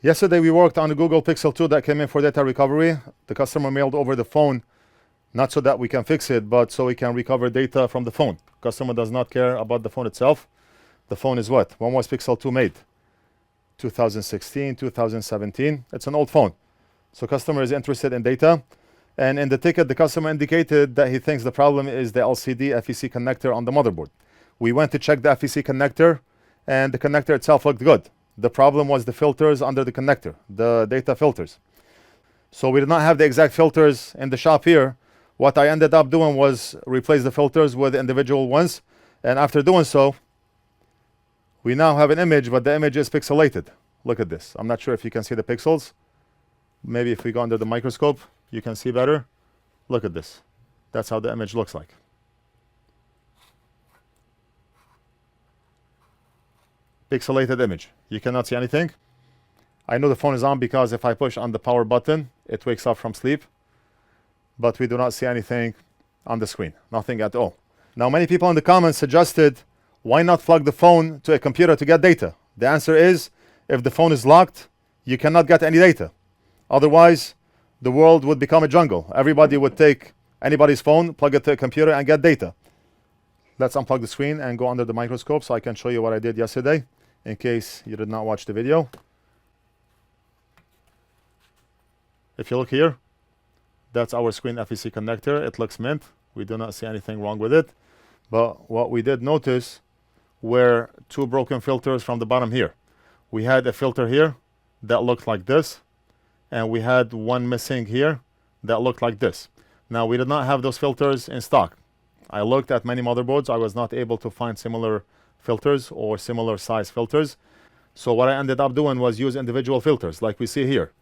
Yesterday we worked on the Google Pixel 2 that came in for data recovery. The customer mailed over the phone, not so that we can fix it, but so we can recover data from the phone. Customer does not care about the phone itself. The phone is what? When was Pixel 2 made? 2016, 2017. It's an old phone. So customer is interested in data. And in the ticket, the customer indicated that he thinks the problem is the LCD FEC connector on the motherboard. We went to check the FEC connector, and the connector itself looked good. The problem was the filters under the connector, the data filters. So we did not have the exact filters in the shop here. What I ended up doing was replace the filters with individual ones. And after doing so, we now have an image, but the image is pixelated. Look at this. I'm not sure if you can see the pixels. Maybe if we go under the microscope, you can see better. Look at this. That's how the image looks like. Pixelated image. You cannot see anything. I know the phone is on because if I push on the power button, it wakes up from sleep. But we do not see anything on the screen. Nothing at all. Now, many people in the comments suggested, why not plug the phone to a computer to get data? The answer is, if the phone is locked, you cannot get any data. Otherwise, the world would become a jungle. Everybody would take anybody's phone, plug it to a computer, and get data. Let's unplug the screen and go under the microscope so I can show you what I did yesterday, in case you did not watch the video. If you look here, that's our screen FEC connector. It looks mint. We do not see anything wrong with it. But what we did notice were two broken filters from the bottom here. We had a filter here that looked like this, and we had one missing here that looked like this. Now, we did not have those filters in stock. I looked at many motherboards. I was not able to find similar filters or similar size filters. So what I ended up doing was use individual filters like we see here.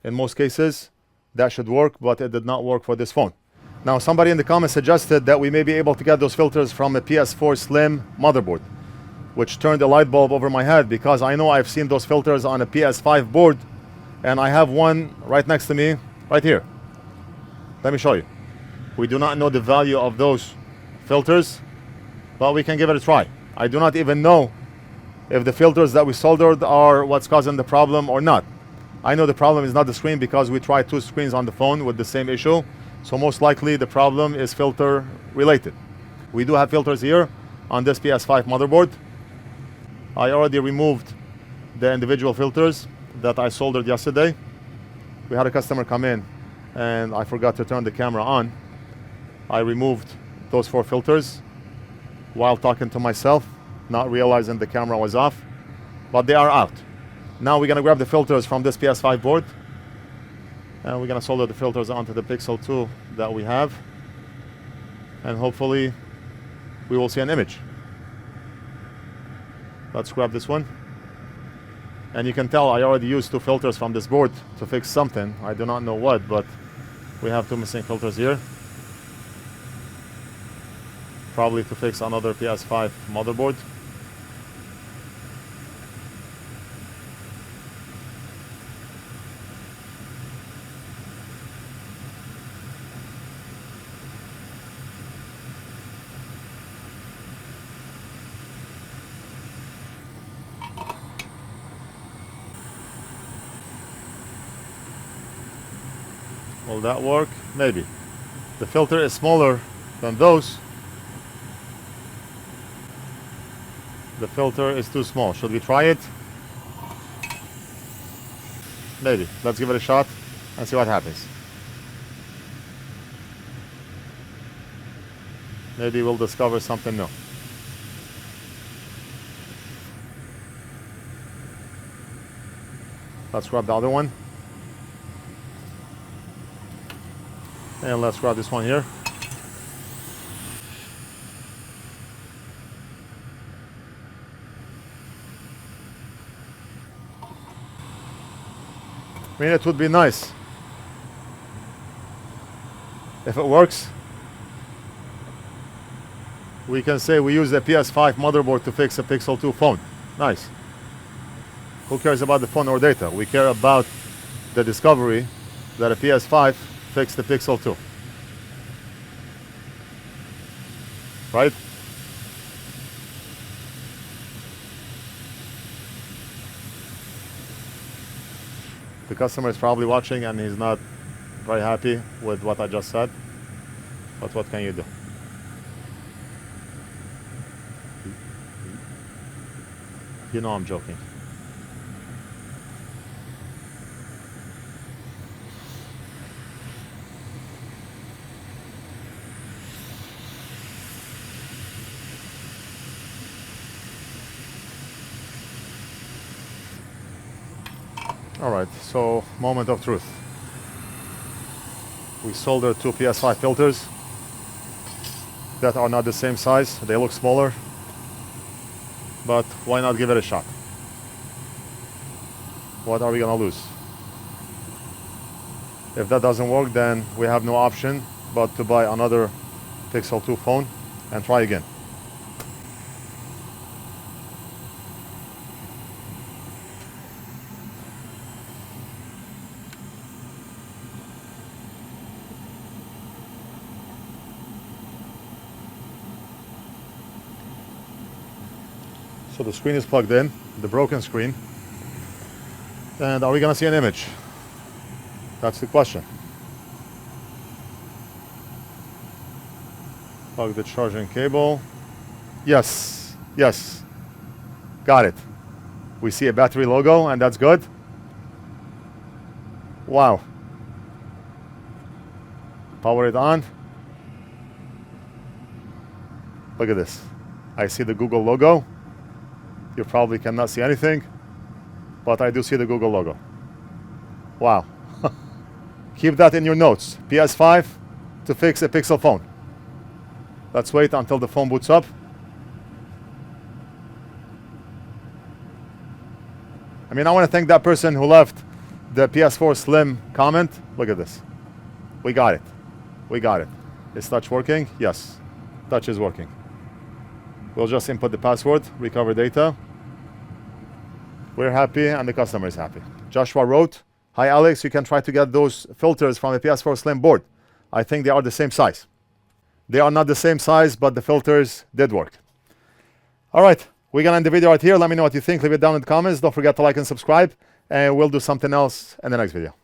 In most cases, that should work, but it did not work for this phone. Now, somebody in the comments suggested that we may be able to get those filters from a PS4 Slim motherboard, which turned a light bulb over my head because I know I've seen those filters on a PS5 board, and I have one right next to me, right here. Let me show you. We do not know the value of those filters, but we can give it a try. I do not even know if the filters that we soldered are what's causing the problem or not. I know the problem is not the screen because we tried two screens on the phone with the same issue. So most likely the problem is filter related. We do have filters here on this PS5 motherboard. I already removed the individual filters that I soldered yesterday. We had a customer come in and I forgot to turn the camera on. I removed those 4 filters while talking to myself, not realizing the camera was off, but they are out. Now we're gonna grab the filters from this PS5 board and we're gonna solder the filters onto the Pixel 2 that we have, and hopefully we will see an image. Let's grab this one. And you can tell I already used 2 filters from this board to fix something. I do not know what, but we have 2 missing filters here. Probably to fix another PS5 motherboard. Will that work? Maybe. The filter is smaller than those. The filter is too small. Should we try it? Maybe. Let's give it a shot and see what happens. Maybe we'll discover something new. Let's grab the other one. And let's grab this one here. I mean, it would be nice if it works. We can say we use a PS5 motherboard to fix a Pixel 2 phone. Nice. Who cares about the phone or data? We care about the discovery that a PS5 fixed the Pixel 2. Right? The customer is probably watching and he's not very happy with what I just said. But what can you do? You know I'm joking. Alright, so moment of truth. We soldered two PS5 filters that are not the same size. They look smaller, but why not give it a shot? What are we gonna lose? If that doesn't work, then we have no option but to buy another Pixel 2 phone and try again. So the screen is plugged in, the broken screen. And are we gonna see an image? That's the question. Plug the charging cable. Yes, yes, got it. We see a battery logo and that's good. Wow. Power it on. Look at this. I see the Google logo. You probably cannot see anything, but I do see the Google logo. Wow. Keep that in your notes. PS5 to fix a Pixel phone. Let's wait until the phone boots up. I mean, I want to thank that person who left the PS4 Slim comment. Look at this. We got it. We got it. Is touch working? Yes. Touch is working. We'll just input the password, recover data. We're happy and the customer is happy. Joshua wrote, "Hi Alex, you can try to get those filters from the PS4 Slim board. I think they are the same size." They are not the same size, but the filters did work. All right, we're gonna end the video right here. Let me know what you think. Leave it down in the comments. Don't forget to like and subscribe, and we'll do something else in the next video.